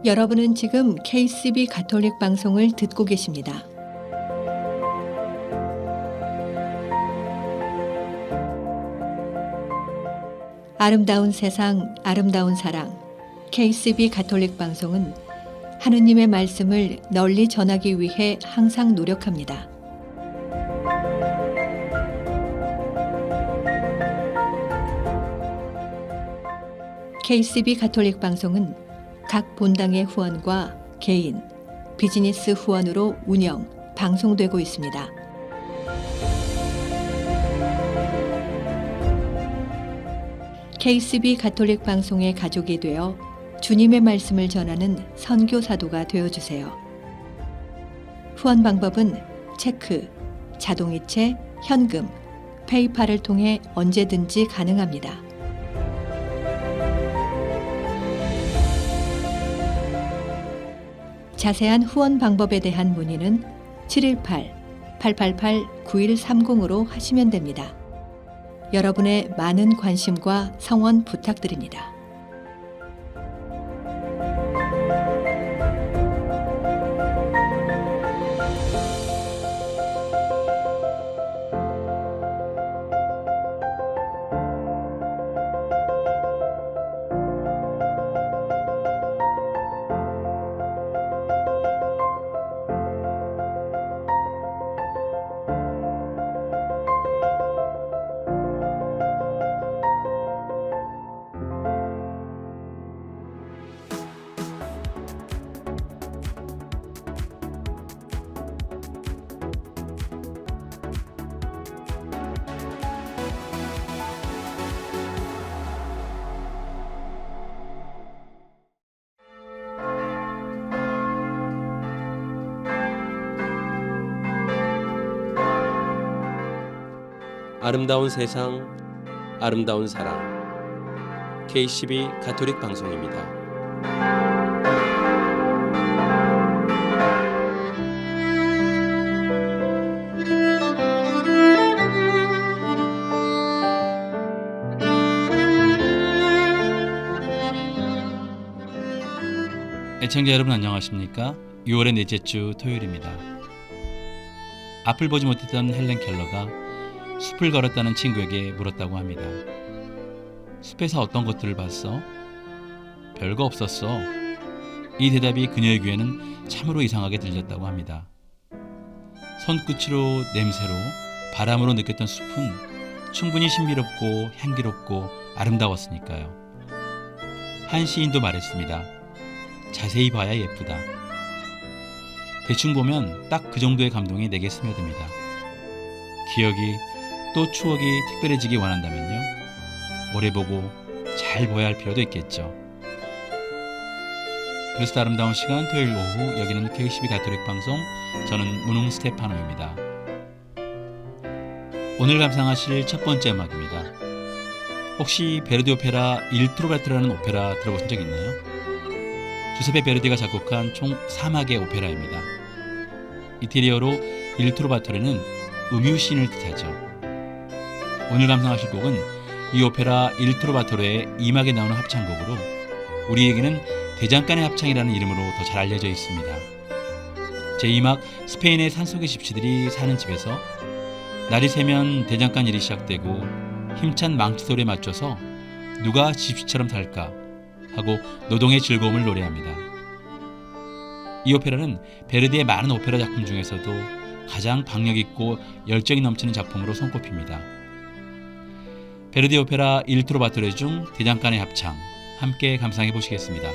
여러분은 지금 KCB 가톨릭 방송을 듣고 계십니다. 아름다운 세상, 아름다운 사랑. KCB 가톨릭 방송은 하느님의 말씀을 널리 전하기 위해 항상 노력합니다. KCB 가톨릭 방송은 각 본당의 후원과 개인, 비즈니스 후원으로 운영, 방송되고 있습니다. KCB 가톨릭 방송의 가족이 되어 주님의 말씀을 전하는 선교사도가 되어주세요. 후원 방법은 체크, 자동이체, 현금, 페이팔을 통해 언제든지 가능합니다. 자세한 후원 방법에 대한 문의는 718-888-9130으로 하시면 됩니다. 여러분의 많은 관심과 성원 부탁드립니다. 아름다운 세상, 아름다운 사랑. KCB 가톨릭 방송입니다. 애청자 여러분 안녕하십니까? 6월의 넷째 주 토요일입니다. 앞을 보지 못했던 헬렌 켈러가 숲을 걸었다는 친구에게 물었다고 합니다. 숲에서 어떤 것들을 봤어? 별거 없었어. 이 대답이 그녀의 귀에는 참으로 이상하게 들렸다고 합니다. 손끝으로, 냄새로, 바람으로 느꼈던 숲은 충분히 신비롭고 향기롭고 아름다웠으니까요. 한 시인도 말했습니다. 자세히 봐야 예쁘다. 대충 보면 딱 그 정도의 감동이 내게 스며듭니다. 기억이 또 추억이 특별해지기 원한다면요, 오래 보고 잘 보아야 할 필요도 있겠죠. 그래서 아름다운 시간 토요일 오후, 여기는 KCB 가톨릭 방송, 저는 문웅 스테파노입니다. 오늘 감상하실 첫 번째 음악입니다. 혹시 베르디 오페라 Il Trovatore 오페라 들어보신 적 있나요? 주세페 베르디가 작곡한 총 3악의 오페라입니다. 이태리어로 Il Trovatore는 음유시인을 뜻하죠. 오늘 감상하실 곡은 이 오페라 Il Trovatore의 2막에 나오는 합창곡으로 우리에게는 대장간의 합창이라는 이름으로 더 잘 알려져 있습니다. 제2막 스페인의 산속의 집시들이 사는 집에서 날이 새면 대장간 일이 시작되고 힘찬 망치 소리에 맞춰서 누가 집시처럼 살까 하고 노동의 즐거움을 노래합니다. 이 오페라는 베르디의 많은 오페라 작품 중에서도 가장 박력있고 열정이 넘치는 작품으로 손꼽힙니다. 베르디 오페라 Il Trovatore 중 대장간의 합창, 함께 감상해 보시겠습니다.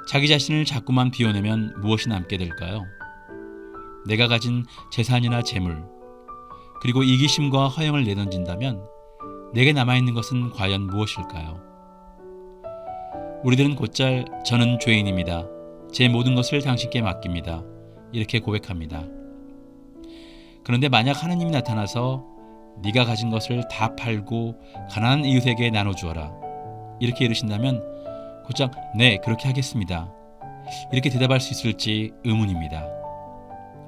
자기 자신을 자꾸만 비워내면 무엇이 남게 될까요? 내가 가진 재산이나 재물, 그리고 이기심과 허영을 내던진다면 내게 남아있는 것은 과연 무엇일까요? 우리들은 곧잘 저는 죄인입니다. 제 모든 것을 당신께 맡깁니다. 이렇게 고백합니다. 그런데 만약 하느님이 나타나서 네가 가진 것을 다 팔고 가난한 이웃에게 나눠주어라. 이렇게 이르신다면 곧장 네, 그렇게 하겠습니다. 이렇게 대답할 수 있을지 의문입니다.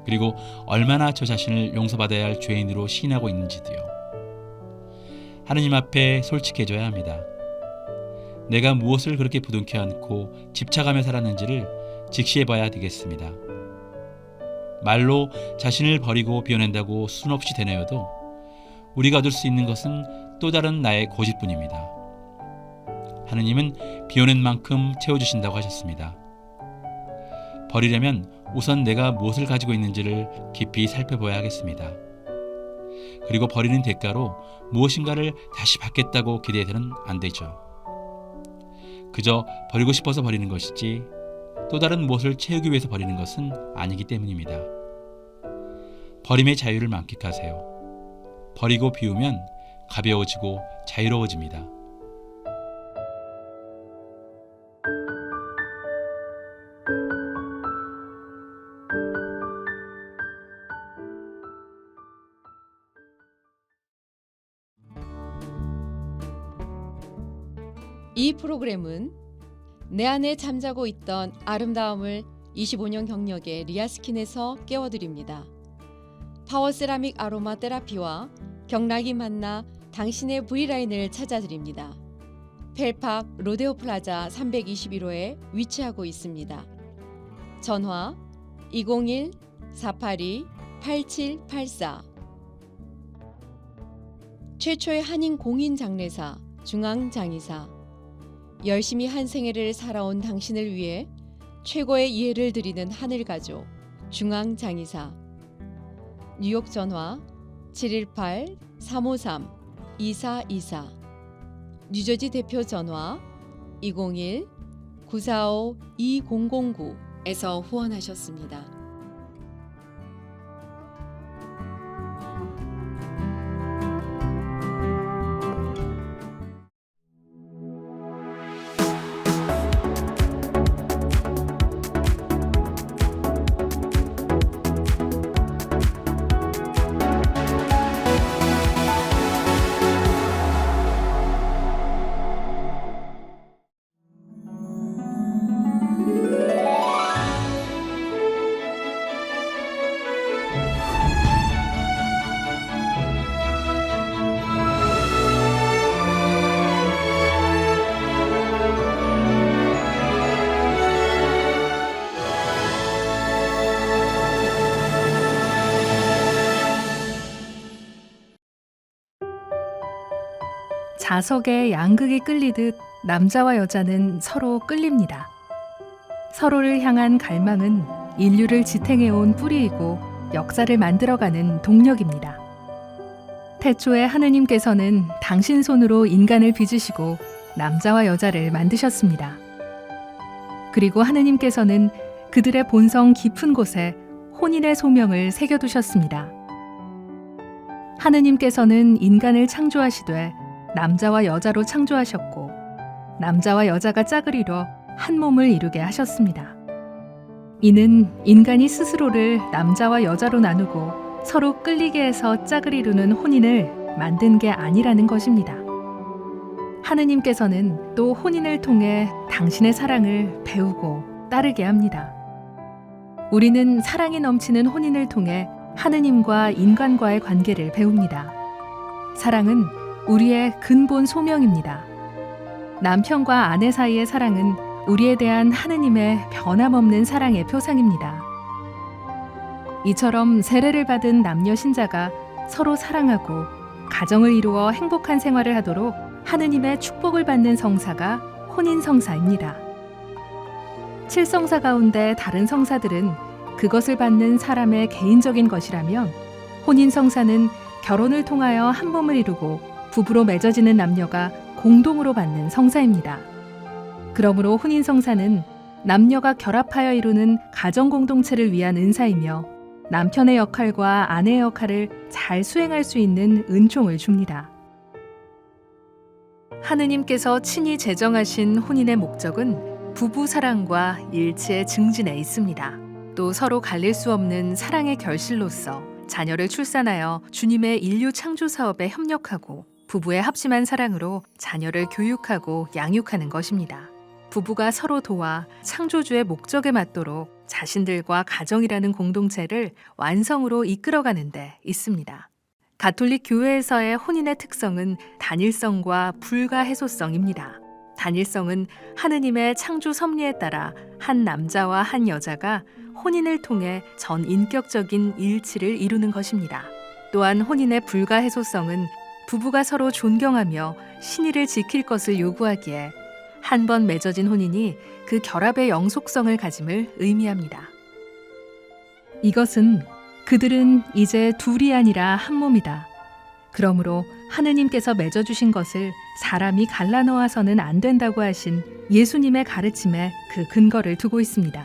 그리고 얼마나 저 자신을 용서받아야 할 죄인으로 시인하고 있는지도요. 하느님 앞에 솔직해져야 합니다. 내가 무엇을 그렇게 부둥켜 안고 집착하며 살았는지를 직시해봐야 되겠습니다. 말로 자신을 버리고 비워낸다고 수없이 되뇌어도 우리가 얻을 수 있는 것은 또 다른 나의 고집뿐입니다. 하느님은 비워낸 만큼 채워주신다고 하셨습니다. 버리려면 우선 내가 무엇을 가지고 있는지를 깊이 살펴봐야 하겠습니다. 그리고 버리는 대가로 무엇인가를 다시 받겠다고 기대해서는 안 되죠. 그저 버리고 싶어서 버리는 것이지 또 다른 무엇을 채우기 위해서 버리는 것은 아니기 때문입니다. 버림의 자유를 만끽하세요. 버리고 비우면 가벼워지고 자유로워집니다. 이 프로그램은 내 안에 잠자고 있던 아름다움을 25년 경력의 리아스킨에서 깨워드립니다. 파워세라믹 아로마 테라피와 경락이 만나 당신의 V라인을 찾아드립니다. 펠팍 로데오 플라자 321호에 위치하고 있습니다. 전화 201-482-8784. 최초의 한인 공인 장례사 중앙장의사. 열심히 한 생애를 살아온 당신을 위해 최고의 이해를 드리는 하늘가족 중앙장의사. 뉴욕 전화 718-353-2424. 뉴저지 대표 전화 201-945-2009에서 후원하셨습니다. 자석에 양극이 끌리듯 남자와 여자는 서로 끌립니다. 서로를 향한 갈망은 인류를 지탱해온 뿌리이고 역사를 만들어가는 동력입니다. 태초에 하느님께서는 당신 손으로 인간을 빚으시고 남자와 여자를 만드셨습니다. 그리고 하느님께서는 그들의 본성 깊은 곳에 혼인의 소명을 새겨두셨습니다. 하느님께서는 인간을 창조하시되 남자와 여자로 창조하셨고 남자와 여자가 짝을 이뤄 한 몸을 이루게 하셨습니다. 이는 인간이 스스로를 남자와 여자로 나누고 서로 끌리게 해서 짝을 이루는 혼인을 만든 게 아니라는 것입니다. 하느님께서는 또 혼인을 통해 당신의 사랑을 배우고 따르게 합니다. 우리는 사랑이 넘치는 혼인을 통해 하느님과 인간과의 관계를 배웁니다. 사랑은 우리의 근본 소명입니다. 남편과 아내 사이의 사랑은 우리에 대한 하느님의 변함없는 사랑의 표상입니다. 이처럼 세례를 받은 남녀 신자가 서로 사랑하고 가정을 이루어 행복한 생활을 하도록 하느님의 축복을 받는 성사가 혼인성사입니다. 7성사 가운데 다른 성사들은 그것을 받는 사람의 개인적인 것이라면 혼인성사는 결혼을 통하여 한 몸을 이루고 부부로 맺어지는 남녀가 공동으로 받는 성사입니다. 그러므로 혼인성사는 남녀가 결합하여 이루는 가정 공동체를 위한 은사이며 남편의 역할과 아내의 역할을 잘 수행할 수 있는 은총을 줍니다. 하느님께서 친히 제정하신 혼인의 목적은 부부 사랑과 일치의 증진에 있습니다. 또 서로 갈릴 수 없는 사랑의 결실로서 자녀를 출산하여 주님의 인류 창조 사업에 협력하고 부부의 합심한 사랑으로 자녀를 교육하고 양육하는 것입니다. 부부가 서로 도와 창조주의 목적에 맞도록 자신들과 가정이라는 공동체를 완성으로 이끌어가는 데 있습니다. 가톨릭 교회에서의 혼인의 특성은 단일성과 불가해소성입니다. 단일성은 하느님의 창조 섭리에 따라 한 남자와 한 여자가 혼인을 통해 전인격적인 일치를 이루는 것입니다. 또한 혼인의 불가해소성은 부부가 서로 존경하며 신의를 지킬 것을 요구하기에 한 번 맺어진 혼인이 그 결합의 영속성을 가짐을 의미합니다. 이것은 그들은 이제 둘이 아니라 한 몸이다. 그러므로 하느님께서 맺어주신 것을 사람이 갈라놓아서는 안 된다고 하신 예수님의 가르침에 그 근거를 두고 있습니다.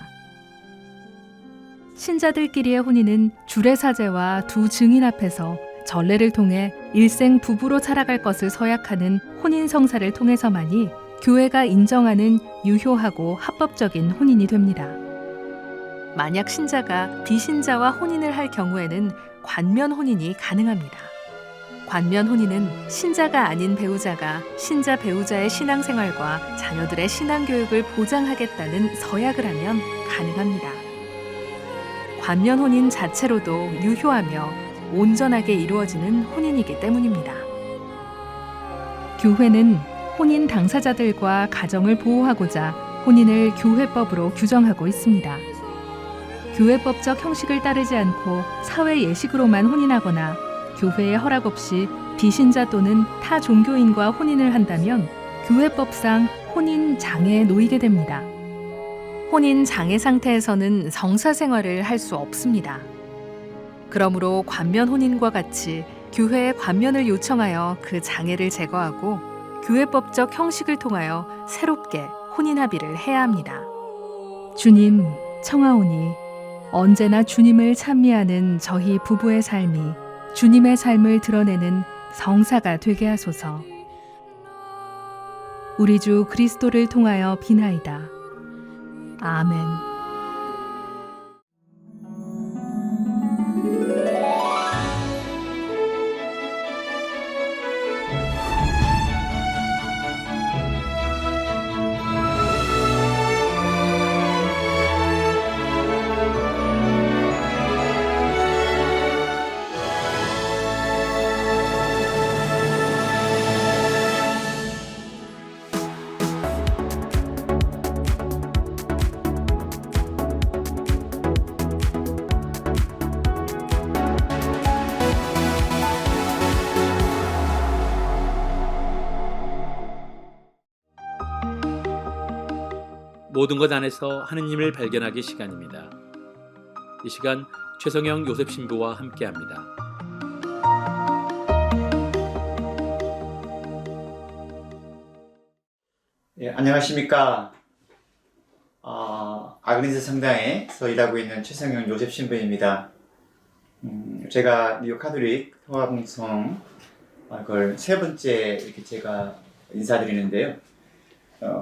신자들끼리의 혼인은 주례사제와 두 증인 앞에서 전례를 통해 일생 부부로 살아갈 것을 서약하는 혼인 성사를 통해서만이 교회가 인정하는 유효하고 합법적인 혼인이 됩니다. 만약 신자가 비신자와 혼인을 할 경우에는 관면 혼인이 가능합니다. 관면 혼인은 신자가 아닌 배우자가 신자 배우자의 신앙생활과 자녀들의 신앙교육을 보장하겠다는 서약을 하면 가능합니다. 관면 혼인 자체로도 유효하며 온전하게 이루어지는 혼인이기 때문입니다. 교회는 혼인 당사자들과 가정을 보호하고자 혼인을 교회법으로 규정하고 있습니다. 교회법적 형식을 따르지 않고 사회 예식으로만 혼인하거나 교회의 허락 없이 비신자 또는 타 종교인과 혼인을 한다면 교회법상 혼인 장애에 놓이게 됩니다. 혼인 장애 상태에서는 성사 생활을 할 수 없습니다. 그러므로 관면 혼인과 같이 교회에 관면을 요청하여 그 장애를 제거하고 교회법적 형식을 통하여 새롭게 혼인 합의를 해야 합니다. 주님, 청하오니 언제나 주님을 찬미하는 저희 부부의 삶이 주님의 삶을 드러내는 성사가 되게 하소서. 우리 주 그리스도를 통하여 비나이다. 아멘. 모든 것 안에서 하느님을 발견하기 시간입니다. 이 시간 최성영 요셉 신부와 함께합니다. 예, 안녕하십니까. 아그네스 성당에서 일하고 있는 최성영 요셉 신부입니다. 제가 뉴욕 카톨릭 통합방송 그걸 세 번째 이렇게 제가 인사드리는데요.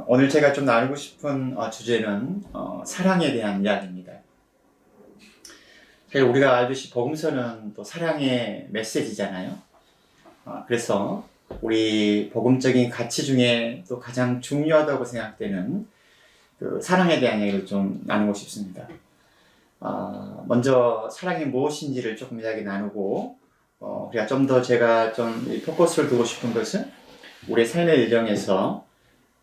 오늘 제가 좀 나누고 싶은 주제는 사랑에 대한 이야기입니다. 사실 우리가 알듯이 복음서는 또 사랑의 메시지잖아요. 그래서 우리 복음적인 가치 중에 또 가장 중요하다고 생각되는 그 사랑에 대한 얘기를 좀 나누고 싶습니다. 먼저 사랑이 무엇인지를 조금 이야기 나누고 우리가 좀 더 제가 좀 포커스를 두고 싶은 것은 우리의 삶의 일정에서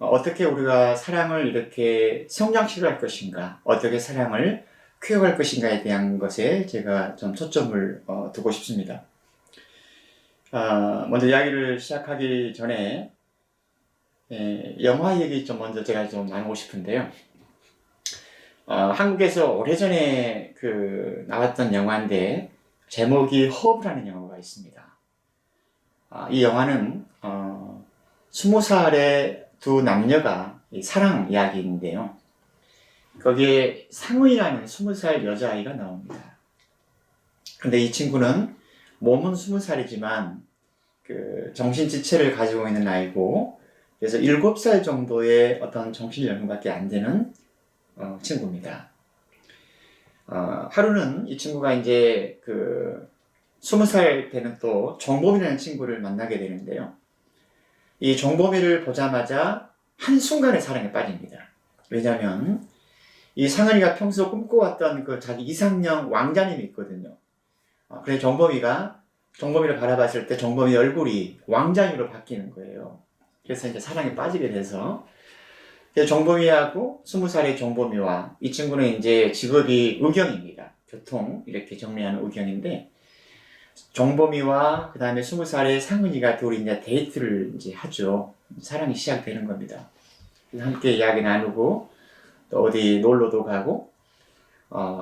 어떻게 우리가 사랑을 이렇게 성장시킬 것인가, 어떻게 사랑을 키워갈 것인가에 대한 것에 제가 좀 초점을 두고 싶습니다. 먼저 이야기를 시작하기 전에 영화 얘기 좀 먼저 제가 좀 나누고 싶은데요. 한국에서 오래전에 나왔던 영화인데 제목이 허브라는 영화가 있습니다. 이 영화는 20살의 두 남녀가 사랑 이야기인데요. 거기에 상은이라는 20살 여자아이가 나옵니다. 근데 이 친구는 몸은 20살이지만 그 정신지체를 가지고 있는 아이고, 그래서 7살 정도의 어떤 정신연령밖에 안 되는 친구입니다. 하루는 이 친구가 이제 그 20살 되는 또 정범이라는 친구를 만나게 되는데요. 이 정범이를 보자마자 한순간에 사랑에 빠집니다. 왜냐하면 이 상은이가 평소 꿈꿔왔던 그 자기 이상형 왕자님이 있거든요. 그래서 정범이를 바라봤을 때 정범이 얼굴이 왕자님으로 바뀌는 거예요. 그래서 이제 사랑에 빠지게 돼서, 그래서 정범이하고 20살의 정범이와, 이 친구는 이제 직업이 의경입니다. 교통 이렇게 정리하는 의경인데, 정범이와 그 다음에 20살의 상은이가 둘이 이제 데이트를 이제 하죠. 사랑이 시작되는 겁니다. 그래서 함께 이야기 나누고 또 어디 놀러도 가고.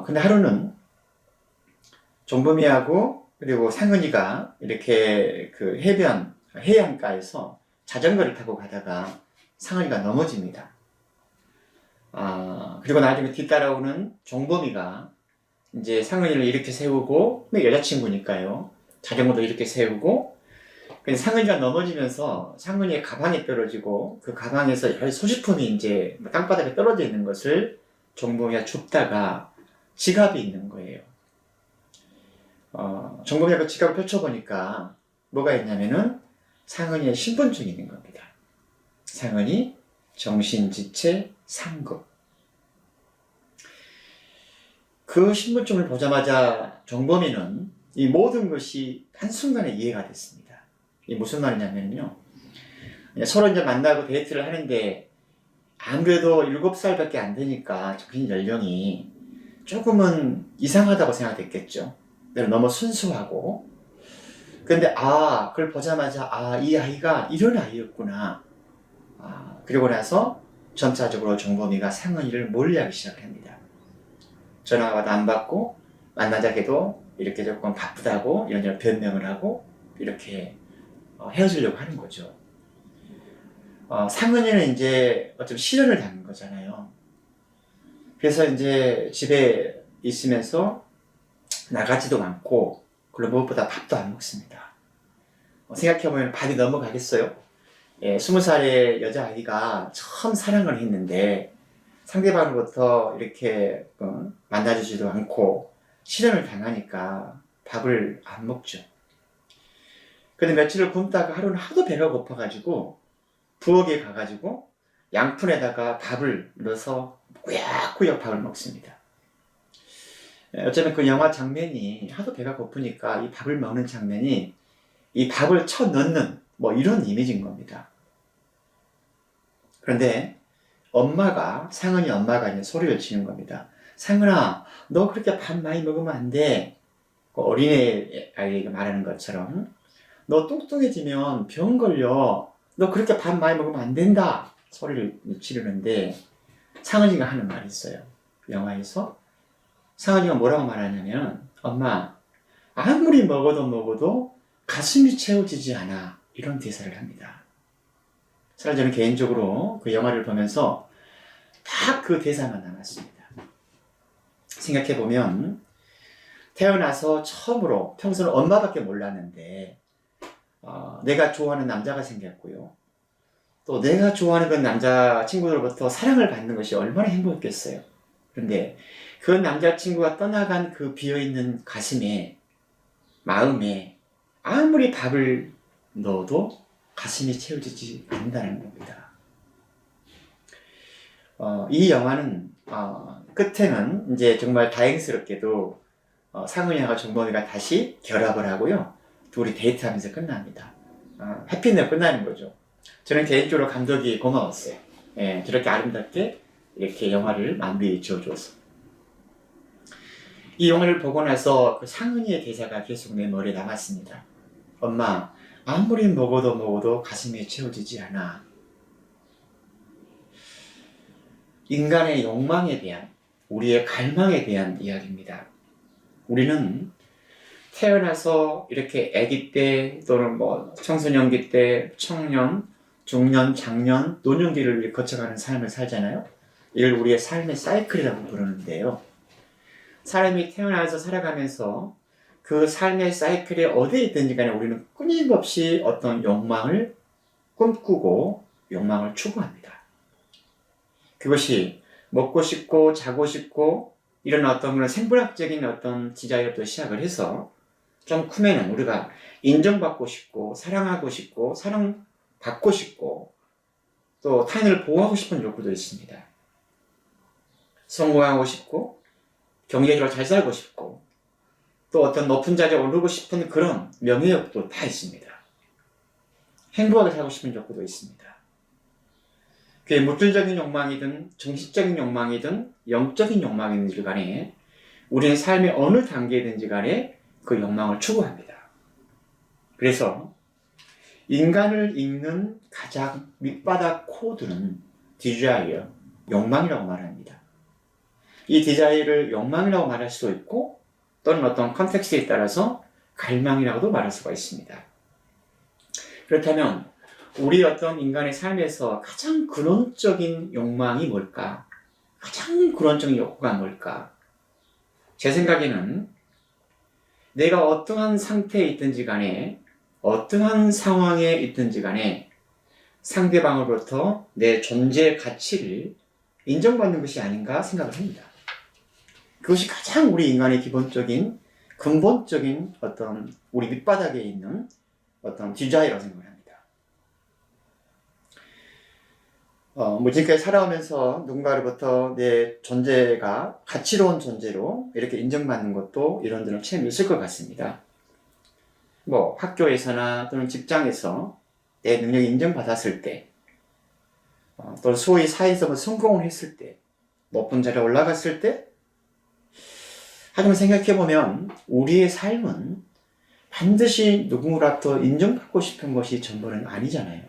근데 하루는 정범이하고 그리고 상은이가 이렇게 그 해안가에서 자전거를 타고 가다가 상은이가 넘어집니다. 그리고 나중에 뒤따라오는 정범이가 이제 상은이를 이렇게 세우고, 여자친구니까요. 자전거도 이렇게 세우고, 근데 상은이가 넘어지면서 상은이의 가방이 떨어지고, 그 가방에서 여러 소지품이 이제 땅바닥에 떨어져 있는 것을 정범이가 줍다가 지갑이 있는 거예요. 정범이가 그 지갑을 펼쳐보니까 뭐가 있냐면은 상은이의 신분증이 있는 겁니다. 상은이 정신지체 상급. 그 신분증을 보자마자 정범이는 이 모든 것이 한순간에 이해가 됐습니다. 이게 무슨 말이냐면요. 서로 이제 만나고 데이트를 하는데 아무래도 7살밖에 안 되니까 정신 연령이 조금은 이상하다고 생각됐겠죠. 너무 순수하고. 근데 그걸 보자마자 이 아이가 이런 아이였구나. 그리고 나서 점차적으로 정범이가 상은이를 몰래하기 시작합니다. 전화가 와도 안 받고, 만나자 해도 이렇게 조금 바쁘다고 이런저런 변명을 하고 이렇게 헤어지려고 하는 거죠. 상은이는 이제 어쩜 실현을 당한 거잖아요. 그래서 이제 집에 있으면서 나가지도 않고, 그리고 무엇보다 밥도 안 먹습니다. 생각해보면 밥이 넘어가겠어요? 20살의 여자아이가 처음 사랑을 했는데 상대방으로부터 이렇게 만나주지도 않고 실현을 당하니까 밥을 안 먹죠. 근데 며칠을 굶다가 하루는 하도 배가 고파가지고 부엌에 가가지고 양푼에다가 밥을 넣어서 꾸역꾸역 밥을 먹습니다. 어쩌면 그 영화 장면이 하도 배가 고프니까 이 밥을 먹는 장면이 이 밥을 쳐 넣는 이런 이미지인 겁니다. 그런데 상은이 엄마가 이제 소리를 치는 겁니다. 상은아, 너 그렇게 밥 많이 먹으면 안 돼. 어린애 아이가 말하는 것처럼. 너 뚱뚱해지면 병 걸려. 너 그렇게 밥 많이 먹으면 안 된다. 소리를 지르는데 상은이가 하는 말이 있어요. 영화에서. 상은이가 뭐라고 말하냐면, 엄마, 아무리 먹어도 가슴이 채워지지 않아. 이런 대사를 합니다. 사실 저는 개인적으로 그 영화를 보면서 딱 그 대사만 남았습니다. 생각해보면 태어나서 처음으로, 평소는 엄마밖에 몰랐는데 내가 좋아하는 남자가 생겼고요. 또 내가 좋아하는 그 남자 친구들로부터 사랑을 받는 것이 얼마나 행복했겠어요. 그런데 그 남자친구가 떠나간 그 비어있는 가슴에, 마음에 아무리 밥을 넣어도 가슴이 채워지지 않는다는 겁니다. 이 영화는 끝에는 이제 정말 다행스럽게도 상은이와 정범이가 다시 결합을 하고요. 둘이 데이트하면서 끝납니다. 해피엔드로 끝나는 거죠. 저는 개인적으로 감독이 고마웠어요. 저렇게 아름답게 이렇게 영화를 마무리 지어줘서. 이 영화를 보고 나서 그 상은이의 대사가 계속 내 머리에 남았습니다. 엄마, 아무리 먹어도 가슴이 채워지지 않아. 인간의 욕망에 대한, 우리의 갈망에 대한 이야기입니다. 우리는 태어나서 이렇게 아기 때 또는 청소년기 때, 청년, 중년, 장년, 노년기를 거쳐가는 삶을 살잖아요. 이걸 우리의 삶의 사이클이라고 부르는데요. 사람이 태어나서 살아가면서 그 삶의 사이클에 어디에 있든지 간에 우리는 끊임없이 어떤 욕망을 꿈꾸고 욕망을 추구합니다. 그것이 먹고 싶고 자고 싶고 이런 어떤 그런 생물학적인 어떤 디자이어부터 시작을 해서 좀 크면은 우리가 인정받고 싶고 사랑하고 싶고 사랑받고 싶고 또 타인을 보호하고 싶은 욕구도 있습니다. 성공하고 싶고 경제적으로 잘 살고 싶고 또 어떤 높은 자리에 오르고 싶은 그런 명예욕도 다 있습니다. 행복하게 살고 싶은 욕구도 있습니다. 그게 물질적인 욕망이든 정신적인 욕망이든 영적인 욕망이든지 간에 우리는 삶의 어느 단계든지 간에 그 욕망을 추구합니다. 그래서 인간을 잇는 가장 밑바닥 코드는 디자이어, 욕망이라고 말합니다. 이 디자이어를 욕망이라고 말할 수도 있고 또는 어떤 컨텍스트에 따라서 갈망이라고도 말할 수가 있습니다. 그렇다면 우리 어떤 인간의 삶에서 가장 근원적인 욕망이 뭘까? 가장 근원적인 욕구가 뭘까? 제 생각에는 내가 어떠한 상태에 있든지 간에 어떠한 상황에 있든지 간에 상대방으로부터 내 존재 가치를 인정받는 것이 아닌가 생각을 합니다. 그것이 가장 우리 인간의 기본적인 근본적인 어떤 우리 밑바닥에 있는 어떤 디자이어라고 생각을 합니다. 지금까지 살아오면서 누군가로부터 내 존재가 가치로운 존재로 이렇게 인정받는 것도 이런저런 체험이 있을 것 같습니다. 학교에서나 또는 직장에서 내 능력이 인정받았을 때, 또 소위 사회에서 성공을 했을 때, 높은 자리에 올라갔을 때, 하지만 생각해보면 우리의 삶은 반드시 누구라도 인정받고 싶은 것이 전부는 아니잖아요.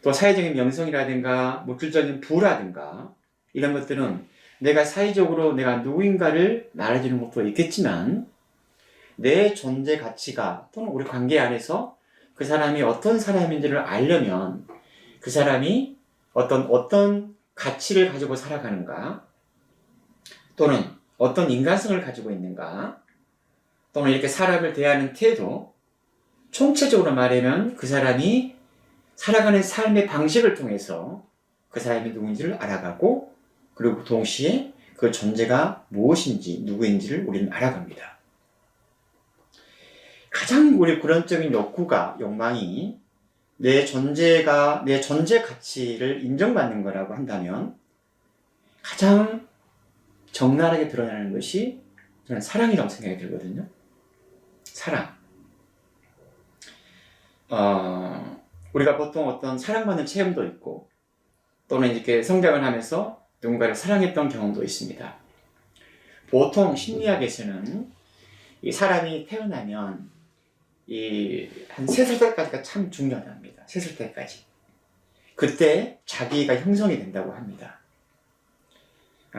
또 사회적인 명성이라든가 물질적인 부라든가 이런 것들은 내가 사회적으로 내가 누구인가를 말해주는 것도 있겠지만 내 존재 가치가 또는 우리 관계 안에서 그 사람이 어떤 사람인지를 알려면 그 사람이 어떤 가치를 가지고 살아가는가 또는 어떤 인간성을 가지고 있는가 또는 이렇게 사람을 대하는 태도 총체적으로 말하면 그 사람이 살아가는 삶의 방식을 통해서 그 사람이 누군지를 알아가고 그리고 동시에 그 존재가 무엇인지 누구인지를 우리는 알아갑니다. 가장 우리 근원적인 욕망이 내 존재 가치를 인정받는 거라고 한다면 가장 적나라하게 드러나는 것이 저는 사랑이라고 생각이 들거든요. 사랑. 우리가 보통 어떤 사랑받는 체험도 있고 또는 이렇게 성장을 하면서 누군가를 사랑했던 경험도 있습니다. 보통 심리학에서는 이 사람이 태어나면 한 3살 때까지가 참 중요합니다. 3살 때까지. 그때 자기가 형성이 된다고 합니다.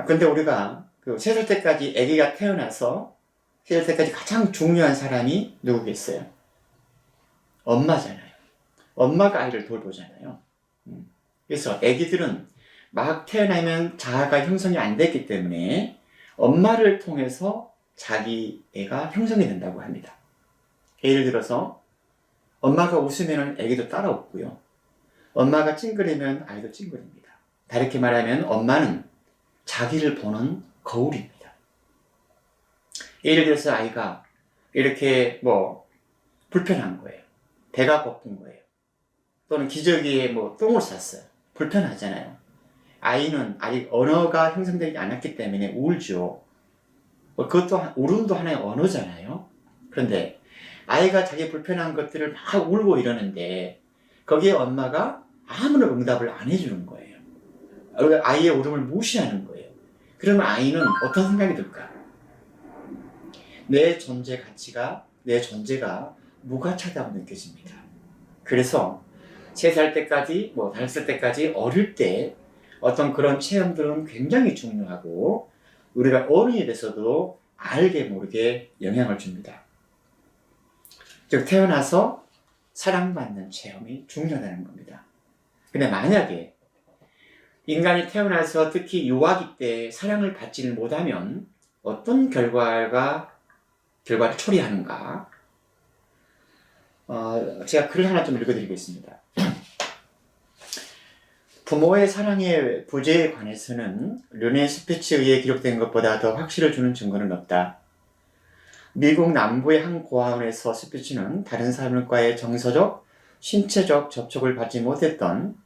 근데 우리가 그 3살 때까지 아기가 태어나서 3살 때까지 가장 중요한 사람이 누구겠어요? 엄마잖아요. 엄마가 아이를 돌보잖아요. 그래서 아기들은 막 태어나면 자아가 형성이 안 됐기 때문에 엄마를 통해서 자기 애가 형성이 된다고 합니다. 예를 들어서 엄마가 웃으면 아기도 따라 웃고요. 엄마가 찡그리면 아이도 찡그립니다. 다르게 말하면 엄마는 자기를 보는 거울입니다. 예를 들어서 아이가 이렇게 불편한 거예요. 배가 고픈 거예요. 또는 기저귀에 똥을 쌌어요. 불편하잖아요. 아이는 아직 언어가 형성되지 않았기 때문에 울죠. 그것도 울음도 하나의 언어잖아요. 그런데 아이가 자기 불편한 것들을 막 울고 이러는데 거기에 엄마가 아무런 응답을 안 해주는 거예요. 아이의 울음을 무시하는 거예요. 그러면 아이는 어떤 생각이 들까? 내 존재 가치가, 내 존재가 무가치하다고 느껴집니다. 그래서 3살 때까지, 5살 때까지 어릴 때 어떤 그런 체험들은 굉장히 중요하고 우리가 어른이 돼서도 알게 모르게 영향을 줍니다. 즉 태어나서 사랑받는 체험이 중요하다는 겁니다. 근데 만약에 인간이 태어나서 특히 유아기 때 사랑을 받지를 못하면 어떤 결과를 초래하는가? 제가 글을 하나 좀 읽어드리겠습니다. 부모의 사랑의 부재에 관해서는 르네 스피츠에 의해 기록된 것보다 더 확실을 주는 증거는 없다. 미국 남부의 한 고아원에서 스피츠는 다른 사람과의 정서적, 신체적 접촉을 받지 못했던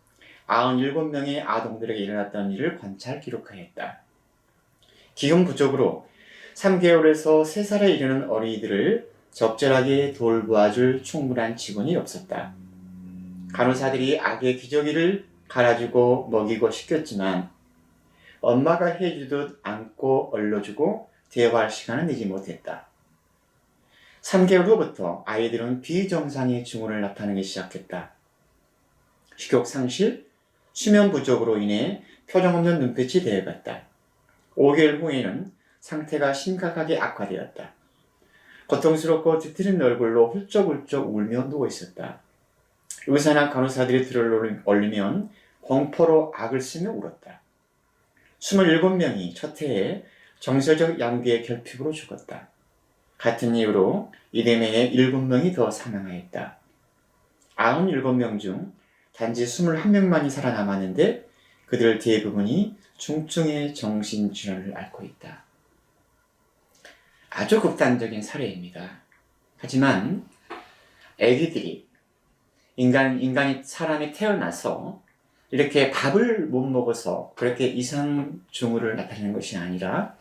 97명의 아동들에게 일어났던 일을 관찰 기록하였다. 기금 부족으로 3개월에서 3살에 이르는 어린이들을 적절하게 돌보아줄 충분한 직원이 없었다. 간호사들이 아기의 기저귀를 갈아주고 먹이고 씻겼지만 엄마가 해주듯 안고 얼러주고 대화할 시간은 내지 못했다. 3개월 후부터 아이들은 비정상의 증후를 나타내기 시작했다. 식욕 상실, 수면 부족으로 인해 표정 없는 눈빛이 되어갔다. 5개월 후에는 상태가 심각하게 악화되었다. 고통스럽고 뒤틀린 얼굴로 훌쩍훌쩍 울며 누워 있었다. 의사나 간호사들이 들을 올리면 공포로 악을 쓰며 울었다. 27명이 첫 해에 정서적 양괴의 결핍으로 죽었다. 같은 이유로 이듬 해에 7명이 더 사망하였다. 97명 중 단지 21명만이 살아남았는데 그들 대부분이 중증의 정신질환을 앓고 있다. 아주 극단적인 사례입니다. 하지만 아기들이 인간이 사람이 태어나서 이렇게 밥을 못 먹어서 그렇게 이상 증후를 나타내는 것이 아니라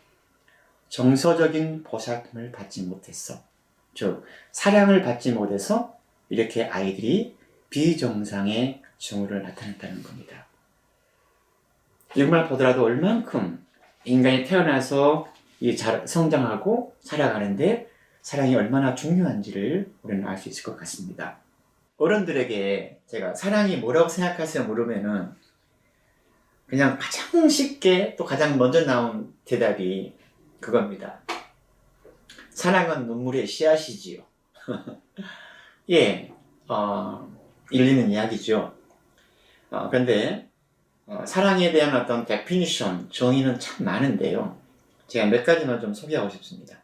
정서적인 보살핌을 받지 못했어. 즉 사랑을 받지 못해서 이렇게 아이들이 비정상의 증후를 나타냈다는 겁니다. 이것만 보더라도 얼만큼 인간이 태어나서 성장하고 살아가는데 사랑이 얼마나 중요한지를 우리는 알 수 있을 것 같습니다. 어른들에게 제가 사랑이 뭐라고 생각하세요 물으면은 그냥 가장 쉽게 또 가장 먼저 나온 대답이 그겁니다. 사랑은 눈물의 씨앗이지요. 예, 일리는 이야기죠. 그런데 사랑에 대한 어떤 데피니션, 정의는 참 많은데요. 제가 몇 가지만 좀 소개하고 싶습니다.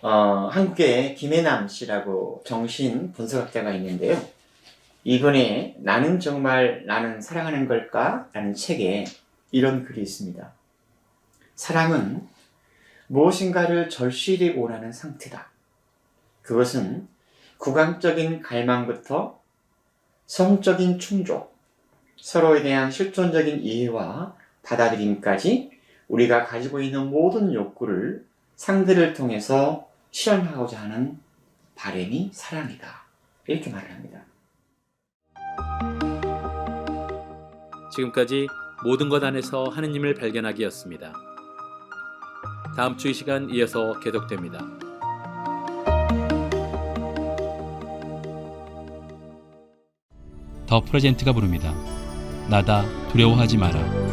한국에 김혜남 씨라고 정신 분석학자가 있는데요. 이번에 나는 정말 나는 사랑하는 걸까? 라는 책에 이런 글이 있습니다. 사랑은 무엇인가를 절실히 원하는 상태다. 그것은 구강적인 갈망부터 성적인 충족, 서로에 대한 실존적인 이해와 받아들임까지 우리가 가지고 있는 모든 욕구를 상대를 통해서 실현하고자 하는 바람이 사랑이다. 이렇게 말을 합니다. 지금까지 모든 것 안에서 하느님을 발견하기였습니다. 다음 주 이 시간 이어서 계속됩니다. 더 프레젠트가 부릅니다. 나다 두려워하지 마라.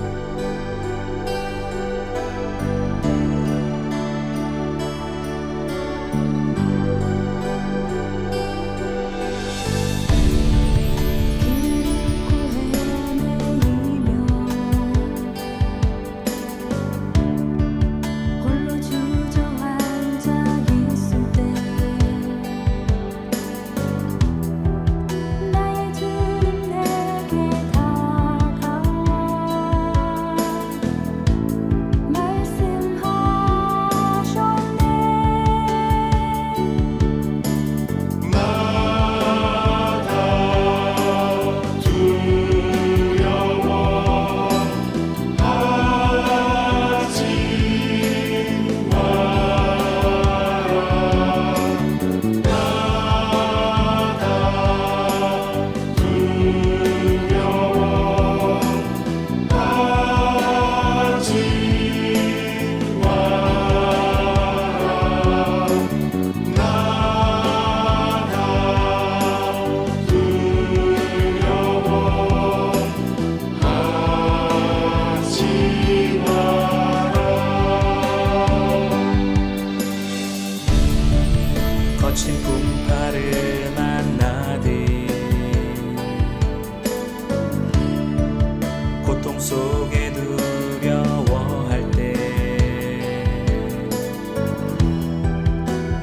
속에 두려워할 때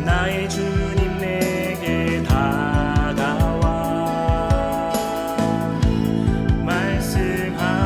나의 주님 내게 다가와 말씀하셨네.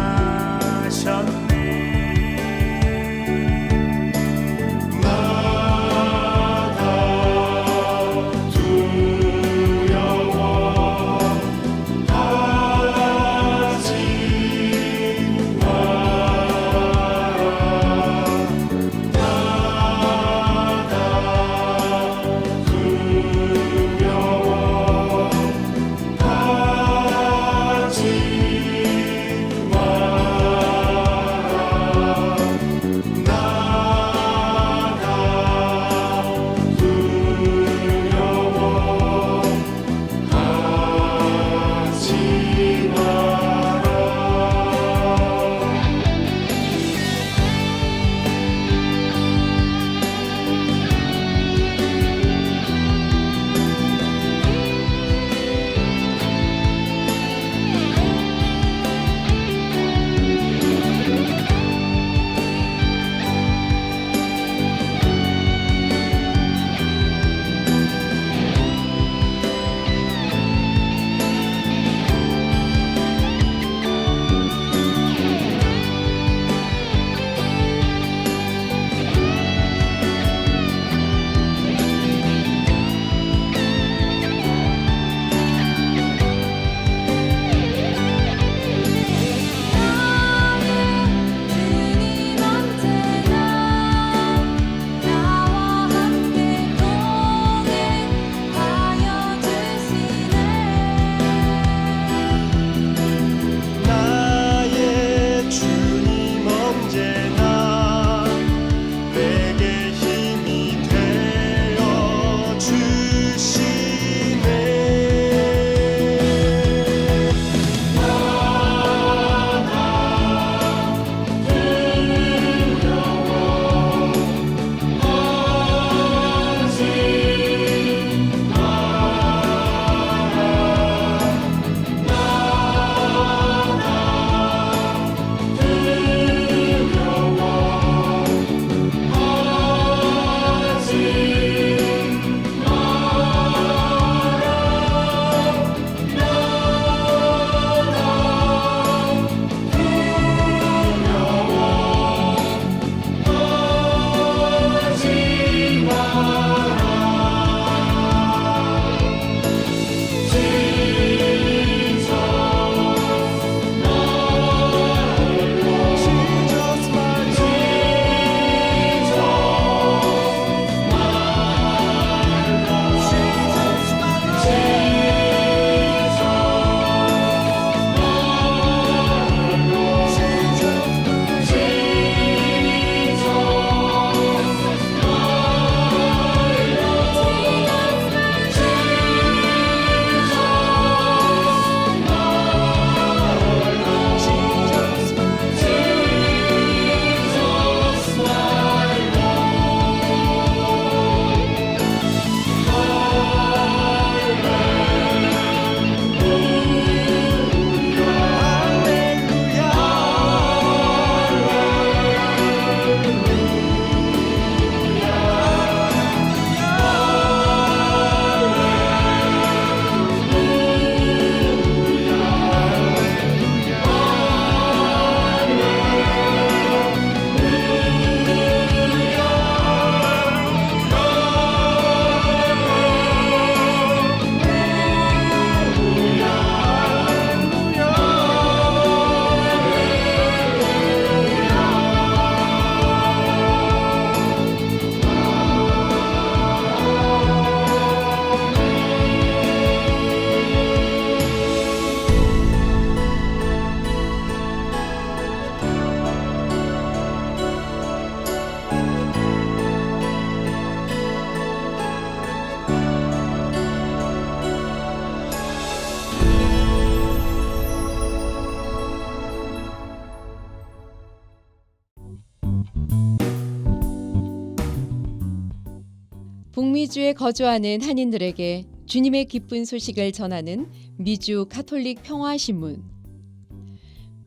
북미주에 거주하는 한인들에게 주님의 기쁜 소식을 전하는 미주 가톨릭 평화신문.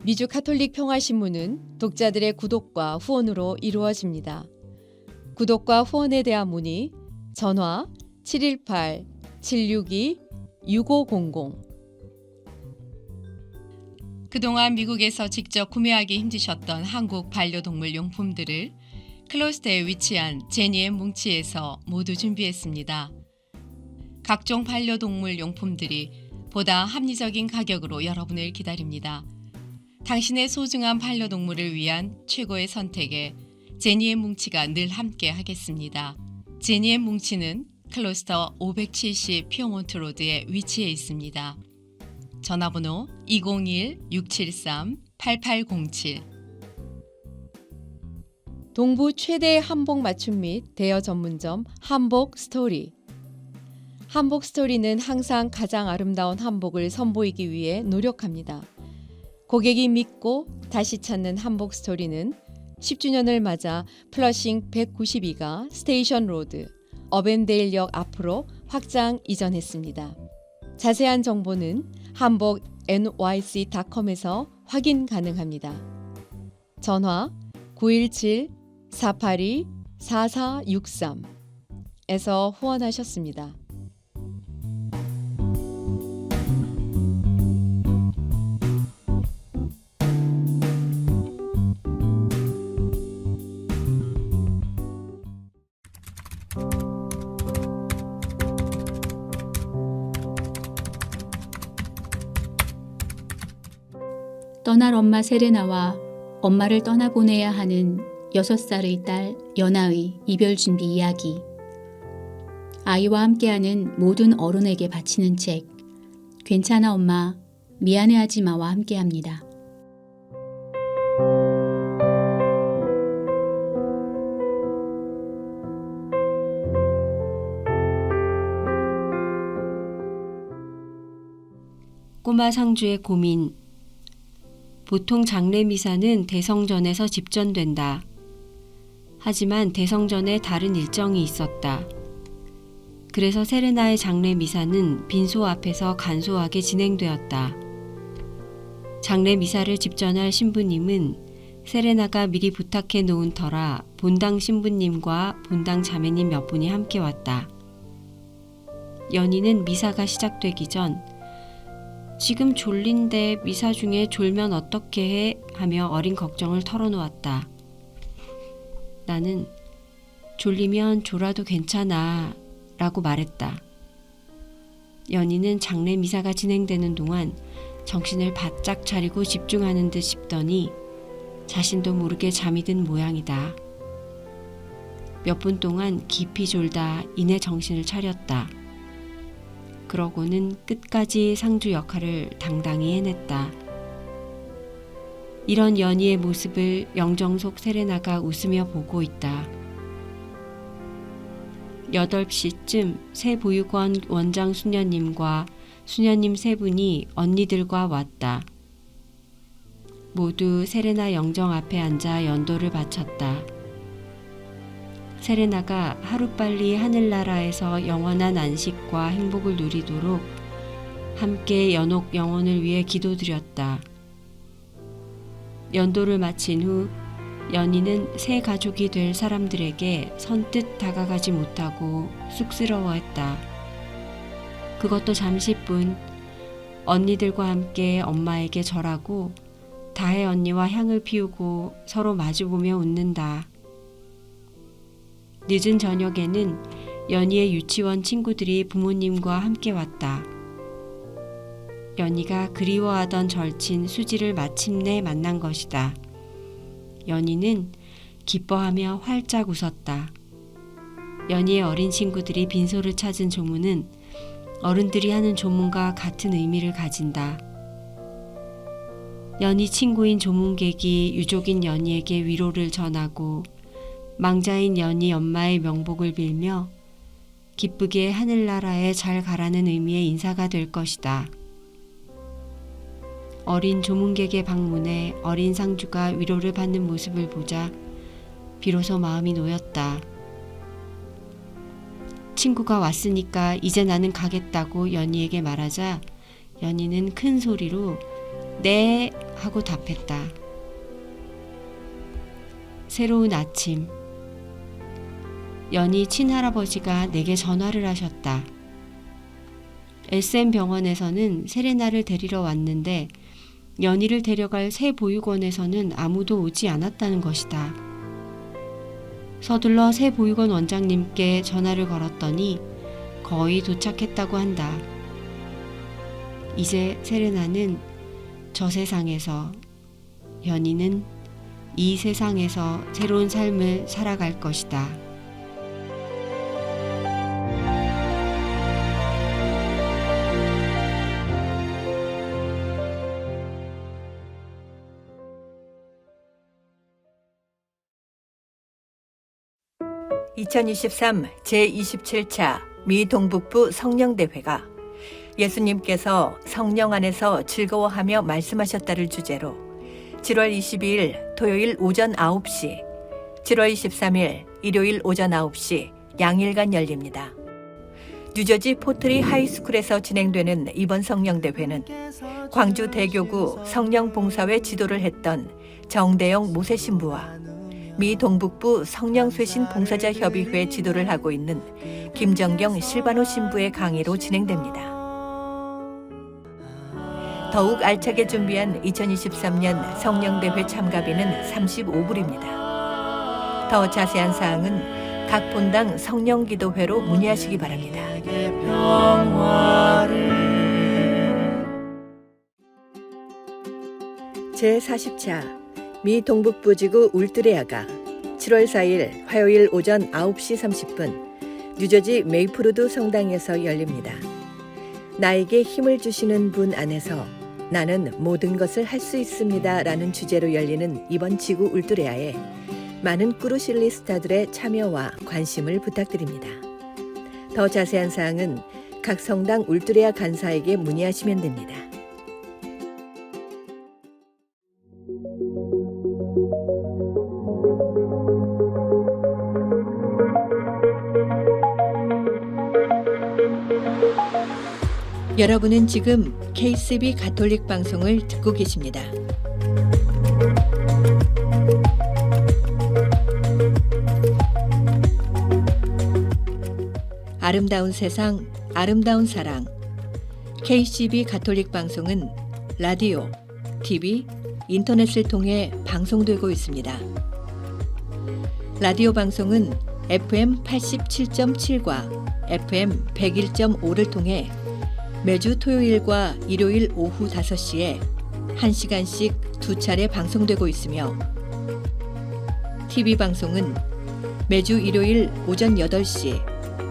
미주 카톨릭 평화신문은 독자들의 구독과 후원으로 이루어집니다. 구독과 후원에 대한 문의 전화 718-762-6500. 그동안 미국에서 직접 구매하기 힘드셨던 한국 반려동물 용품들을 클로스터에 위치한 제니의 뭉치에서 모두 준비했습니다. 각종 반려동물 용품들이 보다 합리적인 가격으로 여러분을 기다립니다. 당신의 소중한 반려동물을 위한 최고의 선택에 제니의 뭉치가 늘 함께 하겠습니다. 제니의 뭉치는 클로스터 570 피어몬트 로드에 위치해 있습니다. 전화번호 201-673-8807. 동부 최대 한복 맞춤 및 대여 전문점 한복 스토리. 한복 스토리는 항상 가장 아름다운 한복을 선보이기 위해 노력합니다. 고객이 믿고 다시 찾는 한복 스토리는 10주년을 맞아 플러싱 192가 스테이션 로드, 어벤데일역 앞으로 확장 이전했습니다. 자세한 정보는 한복 nyc.com에서 확인 가능합니다. 전화 917-482-4463에서 후원하셨습니다. 떠날 엄마 세레나와 엄마를 떠나보내야 하는 6살의 딸 연아의 이별 준비 이야기. 아이와 함께하는 모든 어른에게 바치는 책 괜찮아 엄마 미안해하지 마와 함께합니다. 꼬마 상주의 고민. 보통 장례미사는 대성전에서 집전된다. 하지만 대성전에 다른 일정이 있었다. 그래서 세레나의 장례미사는 빈소 앞에서 간소하게 진행되었다. 장례미사를 집전할 신부님은 세레나가 미리 부탁해 놓은 터라 본당 신부님과 본당 자매님 몇 분이 함께 왔다. 연희는 미사가 시작되기 전 지금 졸린데 미사 중에 졸면 어떻게 해? 하며 어린 걱정을 털어놓았다. 나는 졸리면 졸아도 괜찮아 라고 말했다. 연희는 장례 미사가 진행되는 동안 정신을 바짝 차리고 집중하는 듯 싶더니 자신도 모르게 잠이 든 모양이다. 몇 분 동안 깊이 졸다 이내 정신을 차렸다. 그러고는 끝까지 상주 역할을 당당히 해냈다. 이런 연희의 모습을 영정속 세레나가 웃으며 보고 있다. 8시쯤 새 보육원 원장 수녀님과 수녀님 세 분이 언니들과 왔다. 모두 세레나 영정 앞에 앉아 연도를 바쳤다. 세레나가 하루빨리 하늘나라에서 영원한 안식과 행복을 누리도록 함께 연옥 영혼을 위해 기도드렸다. 연도를 마친 후 연희는 새 가족이 될 사람들에게 선뜻 다가가지 못하고 쑥스러워했다. 그것도 잠시뿐. 언니들과 함께 엄마에게 절하고 다혜 언니와 향을 피우고 서로 마주보며 웃는다. 늦은 저녁에는 연희의 유치원 친구들이 부모님과 함께 왔다. 연희가 그리워하던 절친 수지를 마침내 만난 것이다. 연희는 기뻐하며 활짝 웃었다. 연희의 어린 친구들이 빈소를 찾은 조문은 어른들이 하는 조문과 같은 의미를 가진다. 연희 친구인 조문객이 유족인 연희에게 위로를 전하고 망자인 연희 엄마의 명복을 빌며 기쁘게 하늘나라에 잘 가라는 의미의 인사가 될 것이다. 어린 조문객의 방문에 어린 상주가 위로를 받는 모습을 보자 비로소 마음이 놓였다. 친구가 왔으니까 이제 나는 가겠다고 연희에게 말하자 연희는 큰 소리로 네 하고 답했다. 새로운 아침. 연희 친할아버지가 내게 전화를 하셨다. SM 병원에서는 세레나를 데리러 왔는데 연희를 데려갈 새 보육원에서는 아무도 오지 않았다는 것이다. 서둘러 새 보육원 원장님께 전화를 걸었더니 거의 도착했다고 한다. 이제 세레나는 저 세상에서, 연희는 이 세상에서 새로운 삶을 살아갈 것이다. (2023) 제27차 미 동북부 성령대회가 예수님께서 성령 안에서 즐거워하며 말씀하셨다를 주제로 7월 22일 토요일 오전 9시, 7월 23일 일요일 오전 9시 양일간 열립니다. 뉴저지 포트리 하이스쿨에서 진행되는 이번 성령대회는 광주 대교구 성령봉사회 지도를 했던 정대영 모세신부와 미 동북부 성령쇄신 봉사자 협의회 지도를 하고 있는 김정경 실바노 신부의 강의로 진행됩니다. 더욱 알차게 준비한 2023년 성령대회 참가비는 35불입니다. 더 자세한 사항은 각 본당 성령기도회로 문의하시기 바랍니다. 제40차 미 동북부지구 울트레아가 7월 4일 화요일 오전 9시 30분 뉴저지 메이플우드 성당에서 열립니다. 나에게 힘을 주시는 분 안에서 나는 모든 것을 할 수 있습니다 라는 주제로 열리는 이번 지구 울트레아에 많은 꾸루실리 스타들의 참여와 관심을 부탁드립니다. 더 자세한 사항은 각 성당 울트레아 간사에게 문의하시면 됩니다. 여러분은 지금 KCB 가톨릭 방송을 듣고 계십니다. 아름다운 세상, 아름다운 사랑. KCB 가톨릭 방송은 라디오, TV, 인터넷을 통해 방송되고 있습니다. 라디오 방송은 FM 87.7과 FM 101.5를 통해 매주 토요일과 일요일 오후 5시에 1시간씩 2차례 방송되고 있으며 TV 방송은 매주 일요일 오전 8시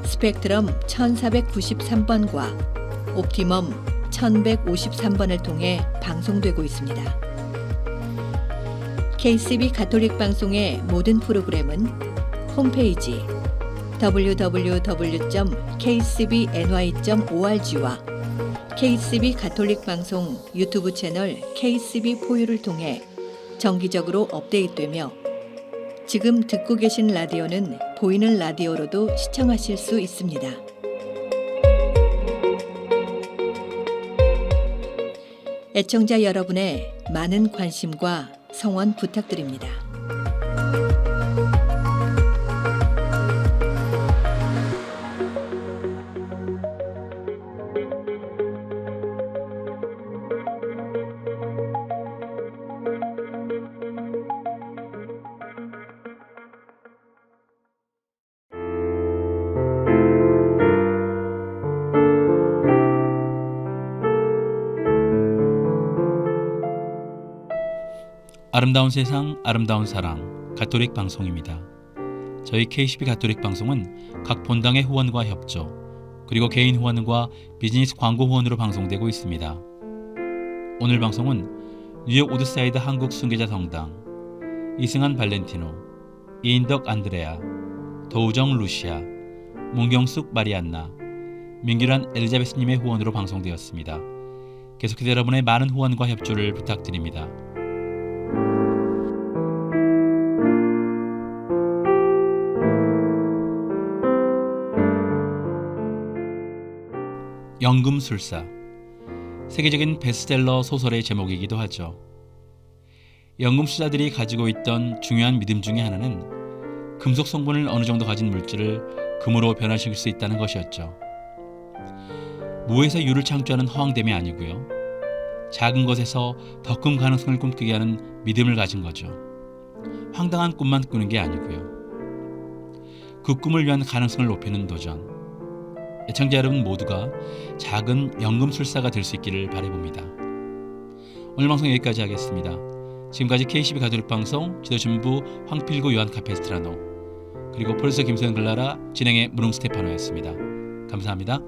스펙트럼 1493번과 옵티멈 1153번을 통해 방송되고 있습니다. KCB 가톨릭 방송의 모든 프로그램은 홈페이지 www.kcbny.org와 KCB 가톨릭 방송 유튜브 채널 KCB4U를 통해 정기적으로 업데이트되며 지금 듣고 계신 라디오는 보이는 라디오로도 시청하실 수 있습니다. 애청자 여러분의 많은 관심과 성원 부탁드립니다. 아름다운 세상, 아름다운 사랑, 가톨릭 방송입니다. 저희 KCB 가톨릭 방송은 각 본당의 후원과 협조, 그리고 개인 후원과 비즈니스 광고 후원으로 방송되고 있습니다. 오늘 방송은 뉴욕 우드사이드 한국 순교자 성당, 이승환 발렌티노, 이인덕 안드레아, 도우정 루시아, 문경숙 마리안나, 민규란 엘리자베스님의 후원으로 방송되었습니다. 계속해서 여러분의 많은 후원과 협조를 부탁드립니다. 연금술사, 세계적인 베스트셀러 소설의 제목이기도 하죠. 연금술사들이 가지고 있던 중요한 믿음 중에 하나는 금속 성분을 어느 정도 가진 물질을 금으로 변화시킬 수 있다는 것이었죠. 무에서 유를 창조하는 허황됨이 아니고요. 작은 것에서 더 큰 가능성을 꿈꾸게 하는 믿음을 가진 거죠. 황당한 꿈만 꾸는 게 아니고요. 그 꿈을 위한 가능성을 높이는 도전. 애청자 여러분 모두가 작은 연금술사가 될 수 있기를 바라봅니다. 오늘 방송 여기까지 하겠습니다. 지금까지 KCB 가톨릭 방송 지도신부 황필구 요한 카페스트라노 그리고 프로듀서 김소영 글라라 진행의 무릉 스테파노였습니다. 감사합니다.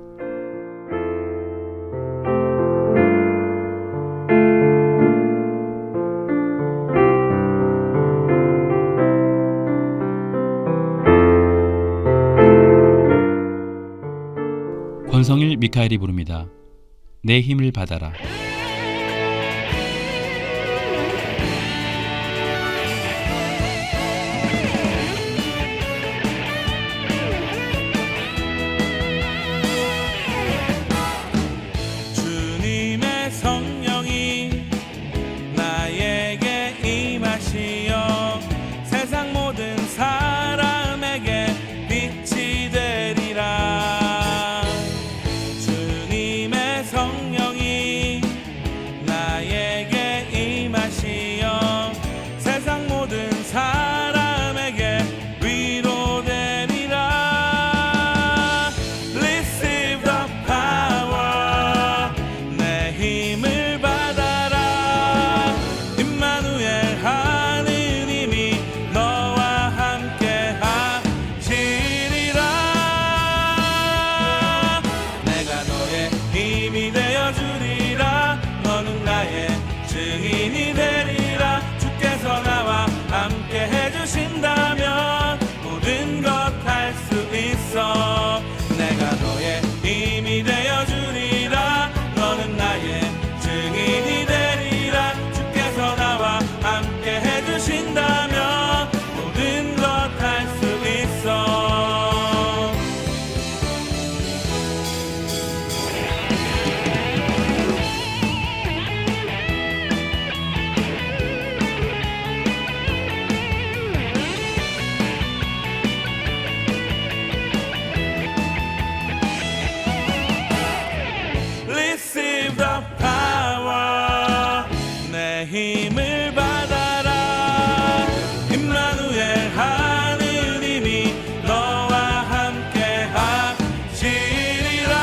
권성일 미카엘이 부릅니다. 내 힘을 받아라. 주님의 성령이 나에게 임하시어 세상 모든 사람에게 빛이 되리라. 주님의 성령이 나에게 임하시어 세상 모든 사람에게 위로 되리라. Receive the power. 내 힘을 받아라. 임마누엘 하느님이 너와 함께 하시리라. 내가 너의 힘이 되어 주리라. 너는 나의 증인이 되리라. 주께서 나와 함께 해주신다면 모든 것 할 수 있어. 내가 너의 힘이 되어 주리라. 너는 나의 증인이 되리라. 주께서 나와 함께 해주신다면 모든 것 할 수 있어. Receive the power. 내 힘을 받아라. 임마누엘 하느님이 너와 함께 하시리라.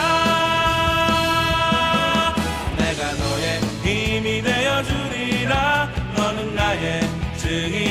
내가 너의 힘이 되어 주리라. 너는 나의 증인